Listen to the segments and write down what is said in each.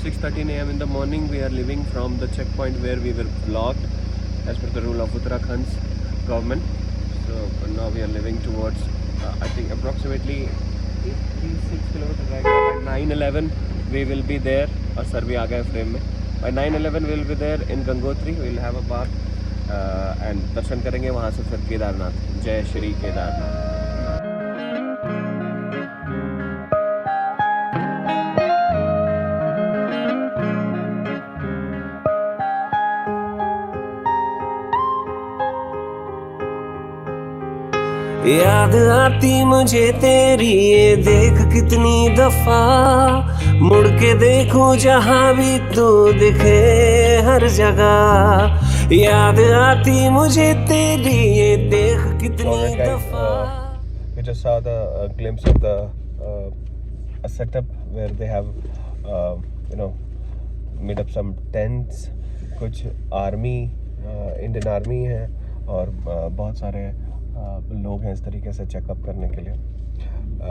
6:13 a.m. in the morning. We are leaving from the checkpoint where we were blocked as per the rule of Uttarakhand's government. So now we are leaving towards I think approximately 86 kilometers right now. By 9:11 we will be there. और sir भी आ गए frame में. By 9:11 we will be there in Gangotri. We will have a bath and दर्शन करेंगे. वहाँ से फिर केदारनाथ. जय श्री केदारनाथ. याद आती मुझे तेरी ये देख कितनी दफा, मुड़ के देखूं जहां भी तू दिखे हर जगह. याद आती मुझे तेरी ये देख कितनी दफा. We just saw the glimpse of the a setup where they have made up some tents. कुछ आर्मी इंडियन आर्मी है और बहुत सारे लोग हैं इस तरीके से चेकअप करने के लिए,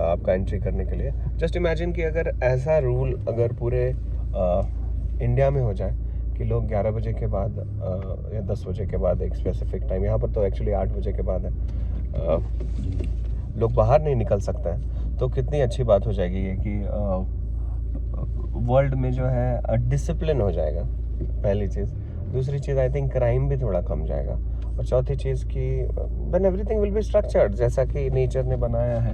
आपका एंट्री करने के लिए. जस्ट इमेजिन कि अगर ऐसा रूल अगर पूरे इंडिया में हो जाए कि लोग 11 बजे के बाद या 10 बजे के बाद एक स्पेसिफिक टाइम, यहाँ पर तो एक्चुअली 8 बजे के बाद है, लोग बाहर नहीं निकल सकते हैं, तो कितनी अच्छी बात हो जाएगी ये कि वर्ल्ड में जो है डिसिप्लिन हो जाएगा. पहली चीज़. दूसरी चीज़ आई थिंक क्राइम भी थोड़ा कम जाएगा. और चौथी चीज़ कि then everything will be structured, जैसा कि नेचर ने बनाया है.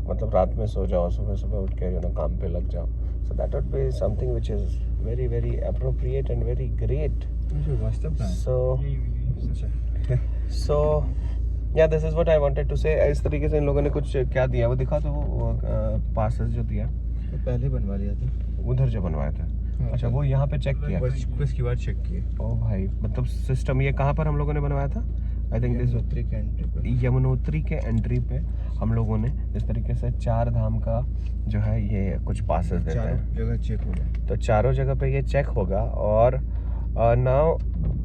मतलब रात में सो जाओ, सुबह सुबह उठ के काम पे लग जाओ. So that would be something which is very very appropriate and very great. So yeah this is what I wanted to say. इस तरीके से इन लोगों ने कुछ क्या दिया वो दिखा, तो वो पासेस जो दिया पहले बनवा लिया था, उधर जो बनवाया था. अच्छा, वो यहाँ पे चेक किया, उसके बाद चेक किए. ओ भाई, मतलब सिस्टम ये कहाँ पर हम लोगों ने बनवाया था? आई थिंक यमुनोत्री के एंट्री पे हम लोगों ने इस तरीके से 4 धाम का जो है ये कुछ पासेस देते हैं. जगह चेक होगा, तो चारों जगह पे ये चेक होगा. और नाउ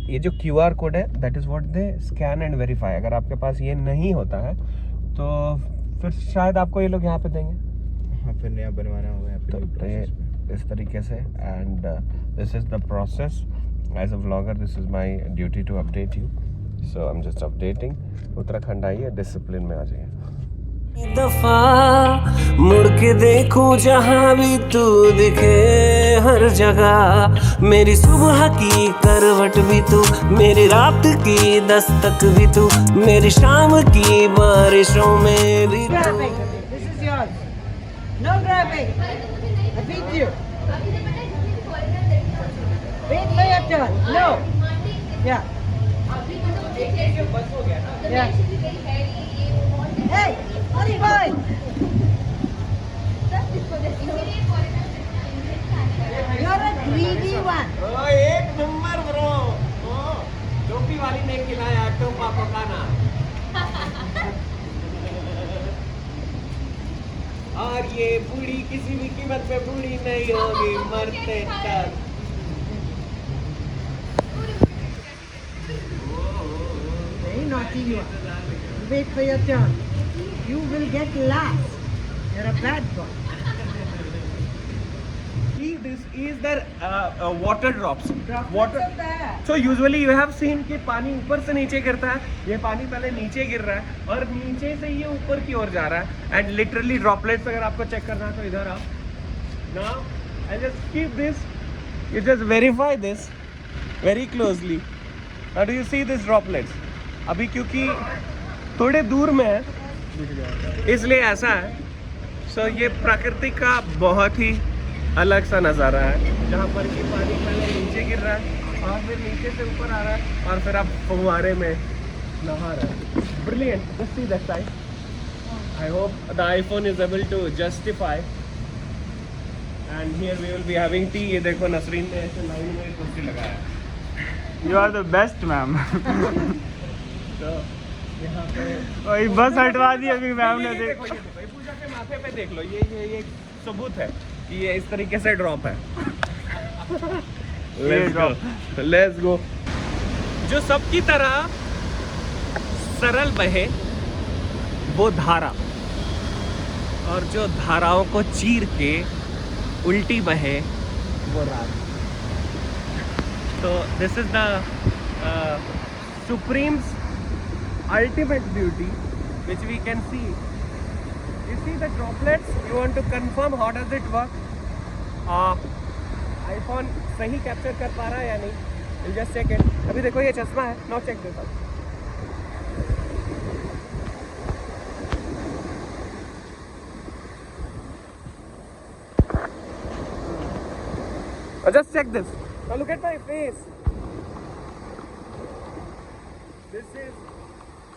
ये जो QR कोड है that is what they scan and verify. अगर आपके पास ये नहीं होता है तो फिर शायद आपको ये लोग यहाँ पे देंगे. हाँ, फिर नया बनवाना होगा यहाँ पे इस तरीके से. And this is the process. As a vlogger this is my duty to update you. So I am just updating. Uttarakhand आइए, डिसिप्लिन में आ जाइए. दफा मुड़ के देखूं जहां भी तू दिखे हर जगह. मेरी सुबह की करवट भी तू, मेरी रात की दस्तक भी तू, मेरी शाम की बारिशों में भी तू. This is yours. No grabbing. I beat you. Wait for your turn. No. Yeah. Yeah. Hey, hurry boy. You're a greedy one. एक नंबर ब्रो. टोपी वाली ने खिलाया टोपा पकाना. और ये बूढ़ी किसी भी कीमत पे बूढ़ी नहीं होगी, मरते तक. Very naughty you are. Wait for your turn. You will get last. You're a bad boy. See, this is the water drops. Water. There. So usually you have seen कि पानी ऊपर से नीचे गिरता है. ये पानी पहले नीचे गिर रहा है और नीचे से ये ऊपर की ओर जा रहा है. एंड लिटरली ड्रॉपलेट्स अगर आपको चेक करना है तो इधर आओ. Now I just keep this. You just verify this very closely. Now do you see this droplets? अभी क्योंकि थोड़े दूर में है इसलिए ऐसा है. सो ये प्रकृति का बहुत ही अलग सा नज़ारा है, जहाँ पर कि पानी पहले नीचे गिर रहा है और फिर नीचे से ऊपर आ रहा है और फिर आप फुव्वारे में नहा रहे हैं. Brilliant. Just see that side. I hope the iPhone is able to justify. And here we will be having tea. ये देखो नसरीन ने ऐसे लाइन में कुर्सी लगाया है. You are the best, ma'am. तो यहाँ पे वही बस हटवा दी अभी मैम ने. देखो, ये देखो, ये पूजा के माथे पे देख लो. ये सबूत है कि ये इस तरीके से ड्रॉप है. Let's go. जो सबकी तरह सरल बहे वो धारा, और जो धाराओं को चीर के उल्टी बहे वो रात। तो this is the supreme's ultimate beauty which we can see. You see the droplets, you want to confirm how does it work. iPhone सही कैप्चर कर पा रहा है या नहीं, we'll just check it. अभी देखो ये चश्मा है, now check this out. Just check this. Now look at my face. This is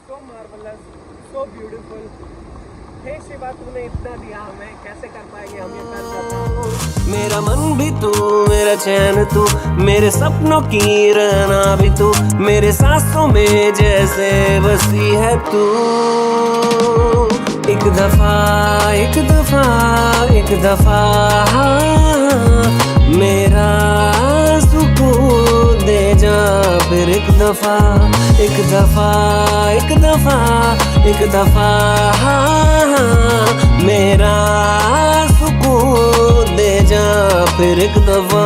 so marvelous, so beautiful. हे शिवा, तूने इतना दिया हमें, कैसे कर पाएंगे हम ये फैसला? मेरा मन भी तू, मेरा चैन तू, मेरे सपनों की रहना भी तू, मेरे सांसों में जैसे बसी है तू। एक दफा एक दफा एक दफा मेरा सुकून दे जा, फिर एक दफा एक दफा एक दफा एक दफा मेरा सुकून दे जा, फिर एक दफा।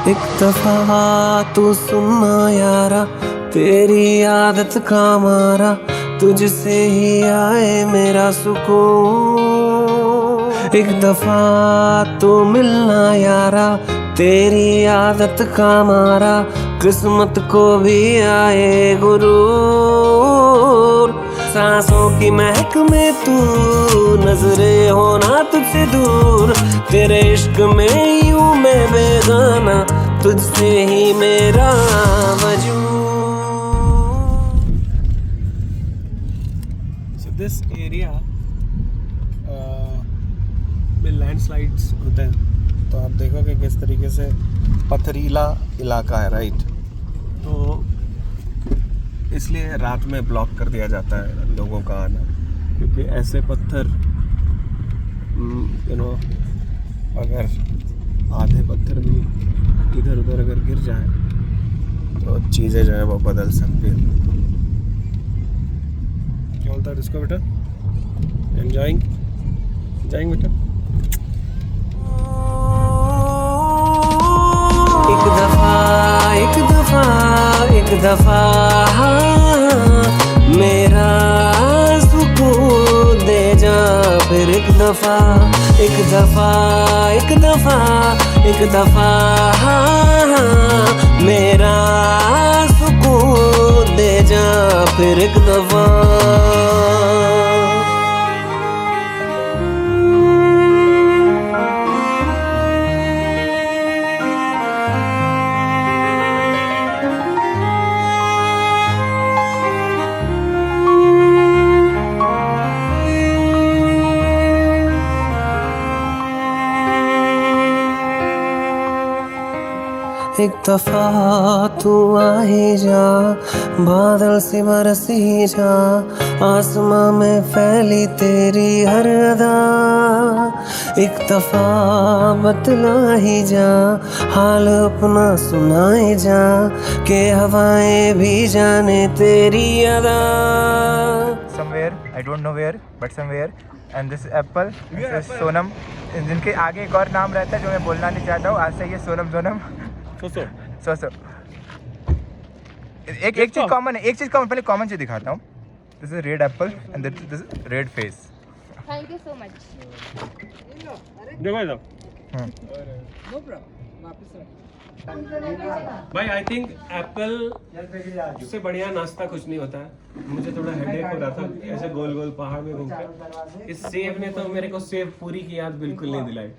एक दफा तू सुनना यारा, तेरी आदत का मारा, तुझसे ही आए मेरा सुकून। एक दफा तू मिलना यारा, तेरी आदत का मारा, किस्मत को भी आए गुरूर। सांसों की महक में तू, नजरें होना तुझसे दूर, तेरे इश्क में यूं मैं बेगाना, तुझसे ही मेरा वजूद। So this area में लैंडस्लाइड्स होते हैं, तो आप देखोगे किस तरीके से पथरीला इलाका है, राइट? तो इसलिए रात में ब्लॉक कर दिया जाता है लोगों का आना, क्योंकि ऐसे पत्थर अगर आधे पत्थर भी इधर उधर अगर गिर जाए तो चीज़ें जो है वो बदल सकती हैं। क्या बोलता है इसको बेटा? एंजॉइंग एंजॉइंग बेटा। एक दफा एक दफा एक दफा मेरा सुकून दे जा, फिर एक दफा एक दफा एक दफा एक दफा मेरा सुकून दे जा, फिर एक दफा। एक दफा तू आ ही जा, बादल से बरस ही जा, आसमां में फैली तेरी हर अदा। एक दफा बतला ही जा, हाल अपना सुनाए जा, के हवाएं भी जाने तेरी अदा। Somewhere, I don't know where, but somewhere, and this is Apple, this is Sonam। जिनके आगे एक और नाम रहता है जो मैं बोलना नहीं चाहता हूँ, आज से ये सोनम सोनम सो एक चीज कॉमन है, एक चीज कॉमन, पहले कॉमन चीज दिखाता हूँ। This is red Apple and this is red face. Thank you so much. देखो इधर No problem. वापस रख। भाई, आई थिंक एप्पल से बढ़िया नाश्ता कुछ नहीं होता है। मुझे थोड़ा हेडेक हो रहा था ऐसे गोल गोल पहाड़ में घूम कर। इस सेब ने तो मेरे को सेब पूरी की याद बिल्कुल नहीं दिलाई।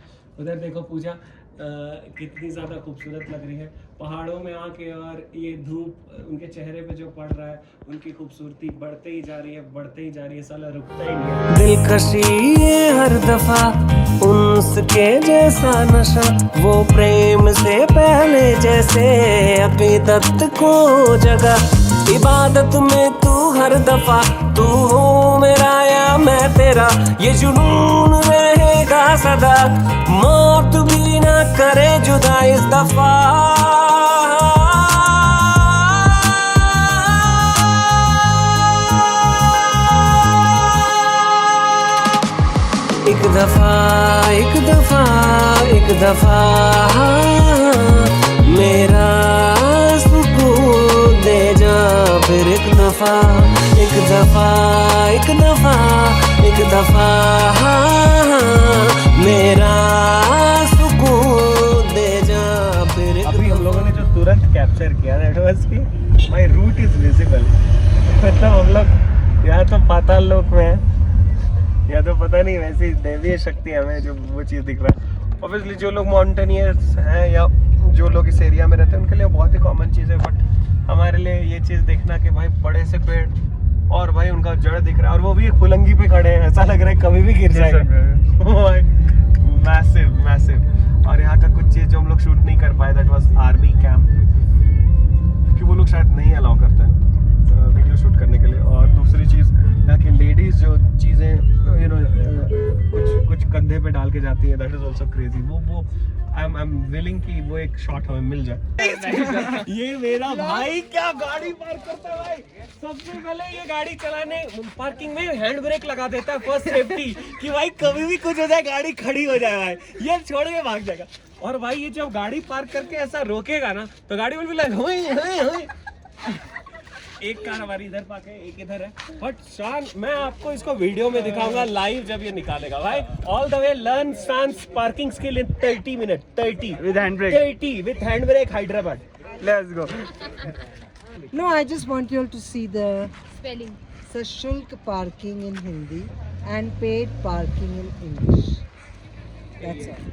उधर देखो पूजा कितनी ज़्यादा खूबसूरत लग रही है पहाड़ों में आके, और ये धूप उनके चेहरे पे जो पड़ रहा है, उनकी खूबसूरती बढ़ते ही जा रही है, बढ़ते ही जा रही है, साला रुकता ही नहीं है। दिलकशी ये हर दफा उनके जैसा नशा, वो प्रेम से पहले जैसे अकीदत को जगा, इबादत में तू हर दफा, तू हो मेरा या मैं तेरा ये जुनून रहेगा सदा, मौत भी ना करे जुदा इस दफा। एक दफा एक दफा एक दफा मेरा सुकून दे जा, फिर एक दफा एक दफा एक दफा एक दफा मेरा सुकून दे जा, फिर अभी हम लोगों ने जो तुरंत कैप्चर किया दैट वाज कि माय रूट इज विजिबल। मतलब हम लोग या तो पाताल लोक में है या तो पता नहीं वैसी दैवीय शक्ति हमें जो वो चीज़ दिख रहा है। ऑब्वियसली जो लोग माउंटेनियर्स हैं या जो लोग इस एरिया में रहते हैं उनके लिए बहुत ही कॉमन चीज़ है, बट हमारे लिए ये चीज़ देखना कि भाई बड़े से पेड़ और भाई उनका जड़ दिख रहा है और वो भी एक पुलंगी पे खड़े हैं, ऐसा लग रहा है कभी भी गिर जाएगा। Massive massive. और यहाँ का कुछ चीज़ जो हम लोग शूट नहीं कर पाए दैट वाज आर्मी कैंप, क्योंकि वो लोग शायद नहीं अलाउ करते हैं वीडियो शूट करने के लिए। और दूसरी चीज़ यहाँ की लेडीज जो चीज़ें कुछ कंधे पे डाल के जाती है दैट इज आल्सो क्रेजी। वो आई एम विलिंग कि वो एक शॉट हमें मिल जाए। ये मेरा भाई क्या गाड़ी पार्क करता है भाई। सबसे पहले ये गाड़ी चलाने पार्किंग में हैंड ब्रेक लगा देता है फर्स्ट सेफ्टी कि भाई कभी भी कुछ हो जाए गाड़ी खड़ी हो जाए भाई, ये छोड़ के भाग जाएगा। और भाई ये जब गाड़ी पार्क करके ऐसा रोकेगा ना तो गाड़ी में भी लगे एक कार हमारी इधर पार्क है, एक इधर है, बट शान मैं आपको इसको वीडियो में दिखाऊंगा लाइव जब ये निकालेगा भाई। ऑल द वे लर्न शान्स parking skill in 30 minute 30 With handbrake. 30 with handbrake Hyderabad। Let's go. No, I just want you all to see the Spelling. Sashulk parking in Hindi and paid parking in English. That's all.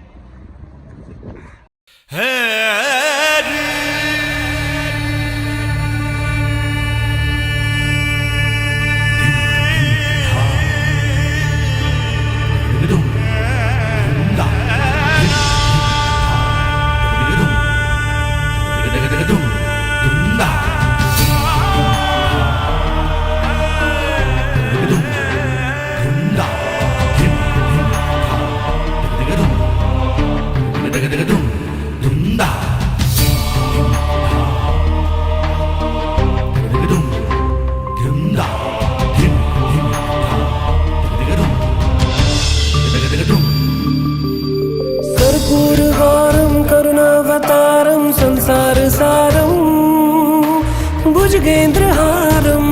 भुजगेन्द्रहारं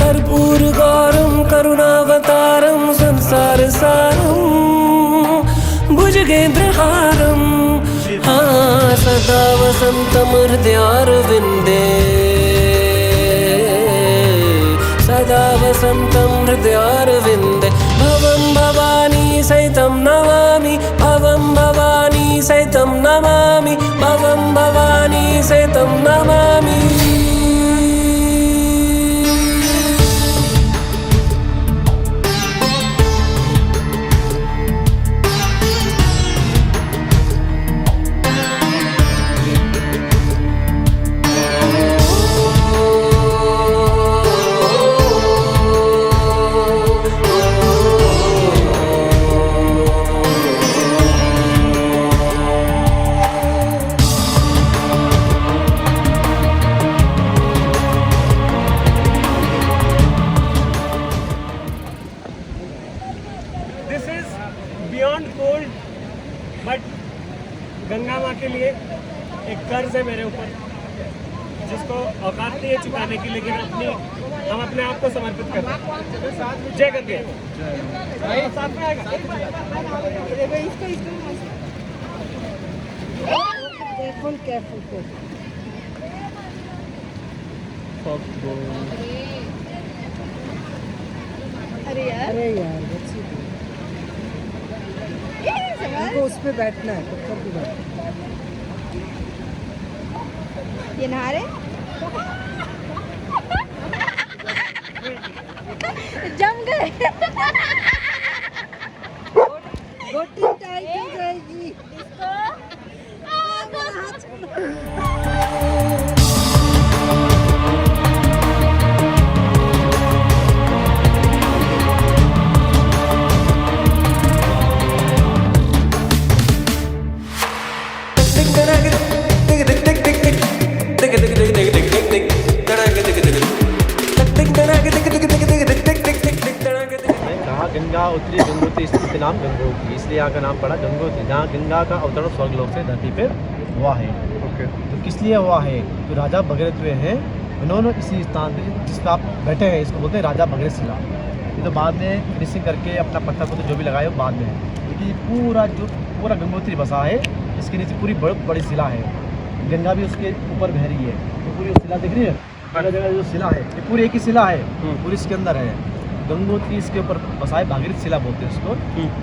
कर्पूरगौरं करुणावतारं संसारसारं भुजगेन्द्रहारं सदा वसन्तं हृदयारविन्दे सदा वसन्तं हृदयारविन्दे भवं भवानी सहितं नमामि भवं भवानी सहितं नमामि भवं भवानी सहितं Namami. Beyond gold, but Ganga माँ के लिए एक कर्ज है मेरे ऊपर जिसको औकात नहीं है चुकाने की, लेकिन हम अपने आप को समर्पित करते हैं। जय गंगे। साथ में आएगा। Careful, careful, careful. अरे यार अरे यार, what's he doing? हमको उस पे बैठना है, पत्थर पे बैठना है। ये नहा रहे जम गए। गोटी टाइट हो जाएगी। इसलिए गंगोत्री इसके नाम गंगोत्री, इसलिए यहाँ का नाम पड़ा गंगोत्री, जहाँ गंगा का अवतरण स्वर्गलोक से धरती पर हुआ है। ओके। तो किस लिए हुआ है? तो राजा भगीरथ हुए हैं, उन्होंने इसी स्थान पर जिस पर आप बैठे हैं इसको बोलते हैं राजा भगीरथ शिला। ये तो बाद में फिनिशिंग करके अपना पत्थर को तो जो भी लगाए वो बाद में है, क्योंकि पूरा गंगोत्री बसा है, इसके नीचे पूरी बहुत बड़ी शिला है, गंगा भी उसके ऊपर बह रही है। तो पूरी शिला दिख रही है, अलग जगह जो शिला है ये पूरी एक ही शिला है, पूरी इसके अंदर है। गंगोत्री इसके ऊपर बसा है, भागीरथ शिला बोलते हैं उसको।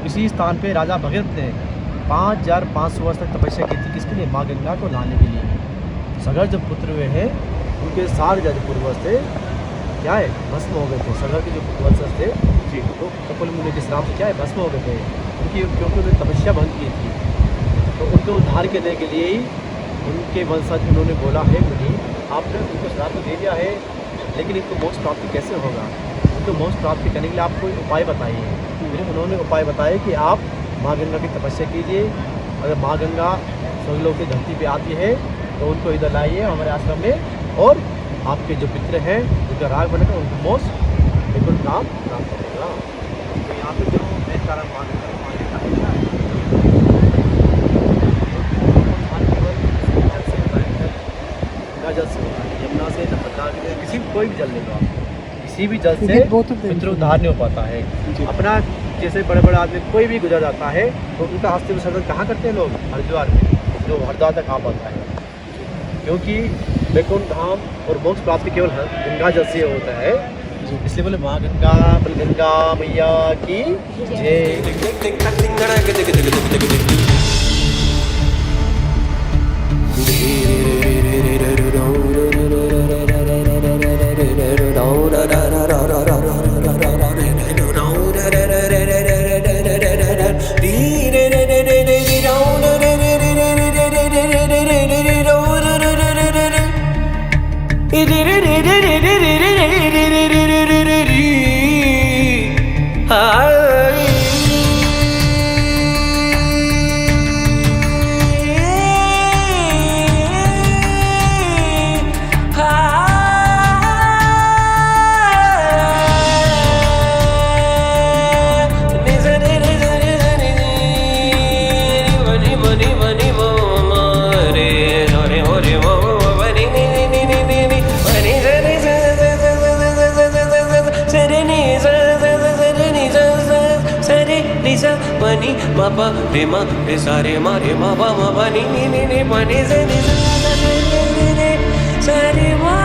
इसी स्थान पे राजा भगीरथ ने 5500 वर्ष तक तपस्या की थी, किसके लिए? माँ गंगा को लाने के लिए। सगर जब पुत्र हुए हैं उनके 7 जो पूर्वज थे क्या है, भस्म हो गए थे। सगर के जो पूर्वज थे जी, तो कपिल मुनि के श्राप से क्या है, भस्म हो गए थे, क्योंकि उन्होंने तपस्या भंग की थी। तो उनको उद्धार करने के लिए ही उनके वंशज उन्होंने बोला है, मुनि आपने उनको श्राप तो दे दिया है, लेकिन इनको मोक्ष प्राप्ति कैसे होगा? उनको मोक्ष प्राप्ति करने के लिए आप कोई उपाय बताइए। फिर उन्होंने उपाय बताया कि आप माँ गंगा की तपस्या कीजिए, अगर माँ गंगा स्वर्गलोक की धरती पे आती है तो उनको इधर लाइए हमारे आश्रम में, और आपके जो पितृ हैं उनका राग बनेगा, उनको मोक्ष बिल्कुल काम प्राप्त करेगा। तो यहाँ पे जो मेन कारण माँ गंगा जल से होता है, यमुना से नर्मदा से, किसी कोई भी जल ले लो आप, किसी भी जल से पितृ उद्धार नहीं हो पाता है। अपना जैसे बड़े बड़े आदमी कोई भी गुजर जाता है तो उनका अस्थि विसर्जन कहाँ करते हैं लोग? हरिद्वार में, जो हरिद्वार तक आ पाता है, क्योंकि वैकुंठ धाम और मोक्ष प्राप्ति केवल गंगा जल से होता है। इसलिए बोले माँ गंगा, बल गंगा मैया की जय। Mapa re ma re sa re ma re ma pa ma pa ni ni ni ni pa ni sa ni sa ni ni sa re ma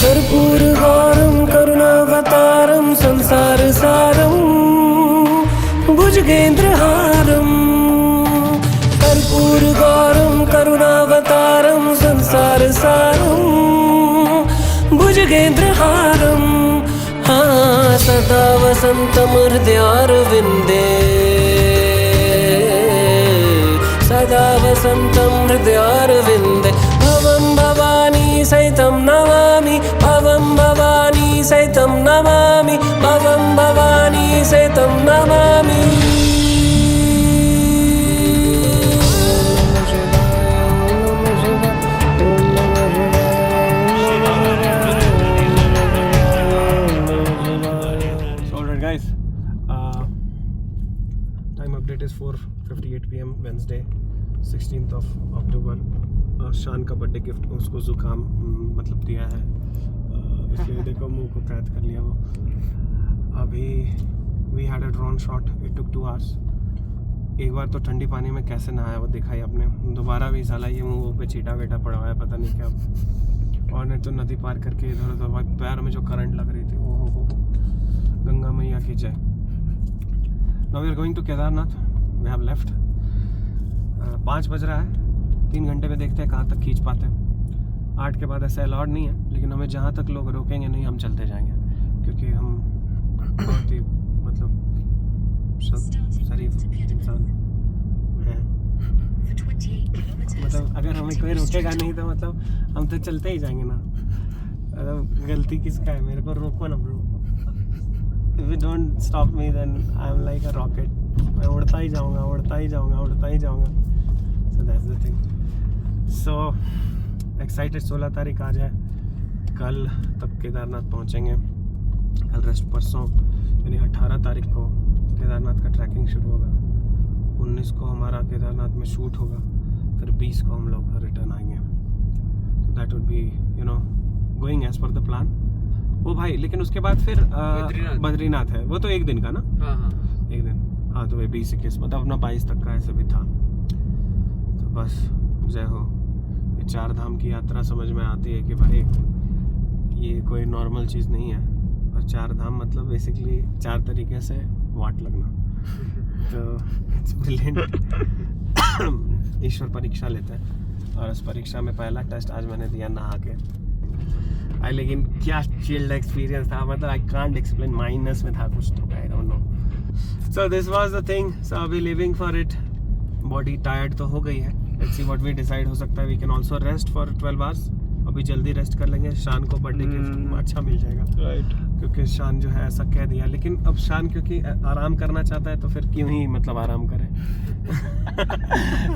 कर्पूरगौरं करुणावतारं संसार सारं भुजगेन्द्रहारं। कर्पूरगौरं करुणावतारं संसार सारं भुजगेन्द्रहारं। हाँ सदा वसन्तं हृदयारविन्दे, सदा वसन्तं हृदयारविन्दे। भवं भवानी सहितं नमामि, भवं भवानी सहितं नमामि, भवं भवानी सहितं Namami. Alright guys, time update is 4:58 PM Wednesday 16th of October। शान का बर्थडे गिफ्ट उसको जुकाम मतलब दिया है, इसलिए देखो मुंह को कैद कर लिया वो। अभी we had a drone shot, it took 2 hours। एक बार तो ठंडी पानी में कैसे नहाया वो दिखाई आपने, दोबारा भी साला ये मुंह पे चीटा वेटा पड़ा हुआ है पता नहीं क्या। और नहीं तो नदी पार करके इधर उधर पैर में जो करंट लग रही थी, ओ हो गंगा मैया की जय। Now we are going to Kedarnath, we have left. 5 बज रहा है, 3 घंटे में देखते हैं कहाँ तक खींच पाते हैं। 8 के बाद ऐसा अलाउड नहीं है, लेकिन हमें जहाँ तक लोग रोकेंगे नहीं हम चलते जाएंगे, क्योंकि हम बहुत ही मतलब शरीफ इंसान हैं। मतलब अगर हमें कोई रोकेगा नहीं तो मतलब हम तो चलते ही जाएंगे ना। मतलब गलती किसका है, मेरे को रोको ना bro. If you don't stop me then I'm like a rocket. मैं उड़ता ही जाऊँगा, उड़ता ही जाऊँगा, उड़ता ही जाऊँगा। So that's the thing. So excited, 16 तारीख आ जाए, कल तब केदारनाथ पहुँचेंगे। कल रेस्ट, परसों यानी 18 तारीख को केदारनाथ का ट्रैकिंग शुरू होगा। 19 को हमारा केदारनाथ में शूट होगा, फिर 20 को हम लोग रिटर्न आएंगे। तो that would be going as per the plan. वो भाई लेकिन उसके बाद फिर बद्रीनाथ है, वो तो एक दिन का ना। हाँ एक दिन। हाँ तो वे 20-21 मतलब अपना 22 तक का ऐसे भी था। तो बस जय हो। ये 4 धाम की यात्रा समझ में आती है कि भाई ये कोई नॉर्मल चीज़ नहीं है। और 4 धाम मतलब बेसिकली 4 तरीके से वाट लगना। तो इट्स ब्रिलियंट। ईश्वर परीक्षा लेते हैं और उस परीक्षा में पहला टेस्ट आज मैंने दिया नहा के। लेकिन क्या चिल्ड एक्सपीरियंस था, मतलब आई कांट एक्सप्लेन। माइनस में था कुछ तो, I don't know. So this was the thing. So अभी living for it. Body tired तो हो गई है, let's see what we decide. हो सकता है we can also rest for 12 hours. अभी जल्दी रेस्ट कर लेंगे, शान को बर्थडे गिफ्ट अच्छा मिल जाएगा। राइट, क्योंकि शान जो है ऐसा कह दिया। लेकिन अब शान क्योंकि आराम करना चाहता है तो फिर क्यों ही मतलब आराम करे।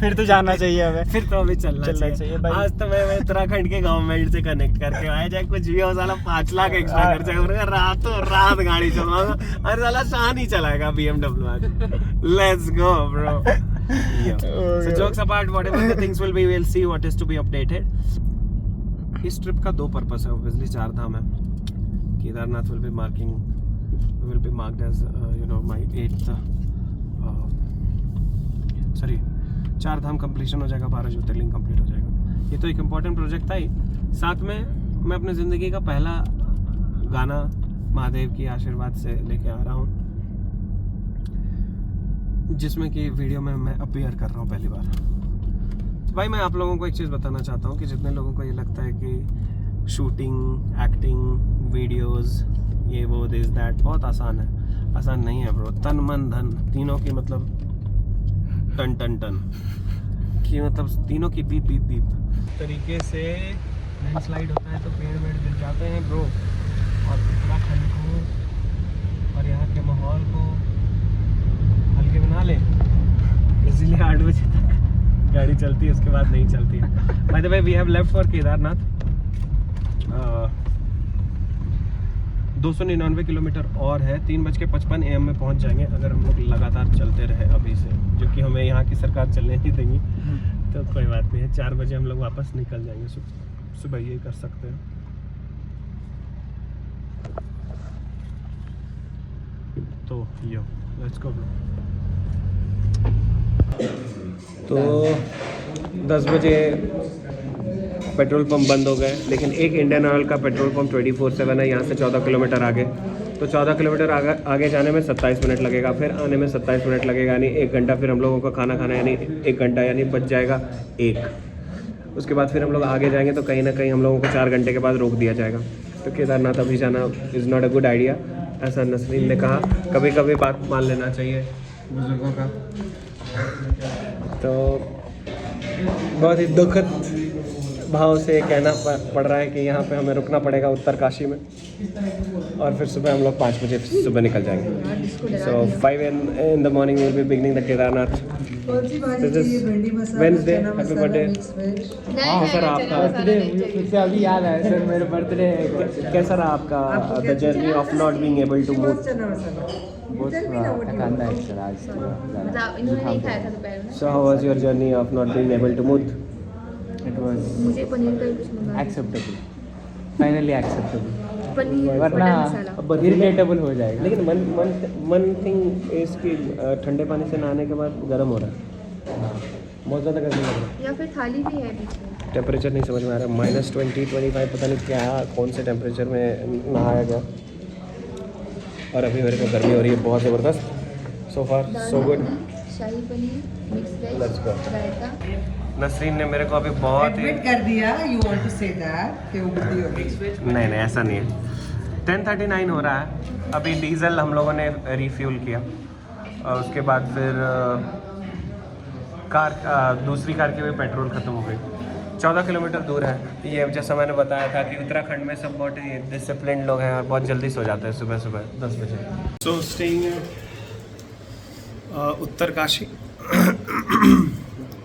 फिर तो जाना चाहिए हमें, फिर तो अभी चलना चाहिए भाई। आज तो मैं उत्तराखंड के गवर्नमेंट से कनेक्ट करके आया, चाहे कुछ भी हो साला 5 लाख एक्स्ट्रा खर्चा करूंगा, रातों रात गाड़ी चलाऊंगा और साला शान ही चलाएगा BMW आज। Let's go bro. So jokes apart, whatever the things will be, we'll see what is to be updated. इस ट्रिप का 2 पर्पस है ऑब्वियसली। 4 धाम है। Kedarnath will be marked as my 8th 4 Dham completion हो जाएगा, 12 ज्योतिर्लिंग कंप्लीट हो जाएगा। ये तो एक इम्पोर्टेंट प्रोजेक्ट था ही। साथ में मैं अपने ज़िंदगी का पहला गाना महादेव की आशीर्वाद से लेके आ रहा हूँ, जिसमें कि वीडियो में मैं अपीयर कर रहा हूँ पहली बार। तो भाई मैं आप लोगों को एक चीज़ बताना चाहता हूँ कि जितने लोगों को ये लगता है कि शूटिंग, एक्टिंग, वीडियोस, ये वो दिस दैट बहुत आसान है, आसान नहीं है ब्रो। तन मन धन तीनों की मतलब टन टन टन कि मतलब तीनों की बीप बीप बीप तरीके से लैंडस्लाइड होता है तो पेड़ वेड़ गिर जाते हैं ब्रो। और उत्तराखंड को और यहाँ के माहौल को हल्के बना ले, इसीलिए 8 बजे तक गाड़ी चलती है, उसके बाद नहीं चलती है। By the way we have left for Kedarnath. 299 kilometre और है। 3:55 AM में पहुंच जाएंगे अगर हम लोग लगातार चलते रहे अभी से, जो कि हमें यहाँ की सरकार चलने नहीं देगी। तो कोई बात नहीं है, 4 बजे हम लोग वापस निकल जाएंगे। सुबह ये कर सकते हैं। तो यो लेट्स गो ब्रो। तो 10 बजे पेट्रोल पंप बंद हो गए, लेकिन एक इंडियन ऑयल का पेट्रोल पंप 24/7 है यहाँ से 14 किलोमीटर आगे। तो 14 किलोमीटर आगे जाने में 27 मिनट लगेगा, फिर आने में 27 मिनट लगेगा, यानी 1 घंटा। फिर हम लोगों का खाना खाना यानी 1 घंटा, यानी बच जाएगा 1। उसके बाद फिर हम लोग आगे जाएंगे तो कहीं ना कहीं हम लोगों को 4 घंटे के बाद रोक दिया जाएगा। तो केदारनाथ अभी जाना is not a good idea, ऐसा नसरीन ने कहा। कभी कभी बात मान लेना चाहिए बुजुर्गों का। तो बहुत ही दुखद भाव से कहना पड़ रहा है कि यहाँ पे हमें रुकना पड़ेगा उत्तरकाशी में, और फिर सुबह हम लोग 5 बजे सुबह निकल जाएंगे। सो 5 in the morning we'll be beginning the Kedarnath. This is Wednesday. Happy birthday। कैसा रहा आपका बर्थडे? फिर से अभी याद आया सर, मेरा बर्थडे है। कैसा रहा आपका the journey of not being able to move? बहुत थकान है सर आज। मतलब इन्होंने नहीं खाया था दोपहर में। So how was your journey of not being able to move? It was मुझे पनीर का कुछ मंगा एक्सेप्टेबल, फाइनली एक्सेप्टेबल, पनीर वरना मसाला। इरिटेटेबल हो जाएगा। लेकिन वन थिंग इज कि ठंडे पानी से नहाने के बाद गर्म हो रहा है, बहुत ज़्यादा गर्मी लग रहा है। या फिर थाली भी है बीच में। टेम्परेचर नहीं समझ में आ रहा, -20-25 पता नहीं क्या कौन से टेम्परेचर में नहाया गया, और अभी मेरे को गर्मी हो रही है बहुत ज़बरदस्त। So far so good. Shahi paneer, mix Let's go। Veg, raita. Nasreen ने मेरे को अभी बहुत ही एडमिट कर दिया। You want to say that कि उगती होगी। नहीं ऐसा नहीं है। 10:39 हो रहा है। अभी डीजल हम लोगों ने रिफ्यूल किया और उसके बाद फिर कार दूसरी कार की भी पेट्रोल ख़त्म हो गई। 14 किलोमीटर दूर है ये, जैसा मैंने बताया था कि उत्तराखंड में सब बहुत डिसिप्लिन लोग हैं और बहुत जल्दी सो जाते हैं सुबह सुबह 10 बजे। सो स्टेइंग उत्तरकाशी,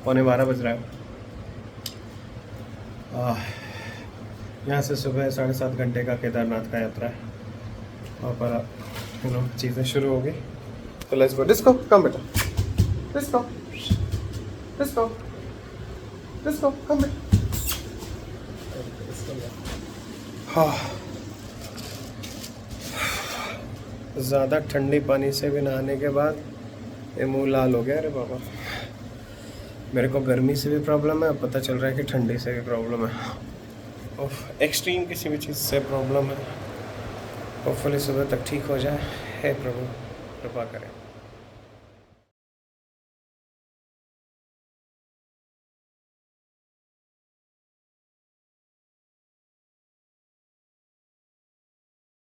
11:15 बज रहा है। यहाँ से सुबह 7.5 घंटे का केदारनाथ का यात्रा है। वहाँ पर चीज़ें शुरू हो गई। तो लेट्स गो। डिस्को कम बेटा, डिस्को डिस्को डिस्को कम बेटा। हाँ, ज़्यादा ठंडी पानी से भी नहाने के बाद ये मुंह लाल हो गया। अरे बाबा, मेरे को गर्मी से भी प्रॉब्लम है, अब पता चल रहा है कि ठंडी से भी प्रॉब्लम है। एक्सट्रीम किसी भी चीज़ से प्रॉब्लम है। होपफुली सुबह तक ठीक हो जाए। हे प्रभु कृपा करें।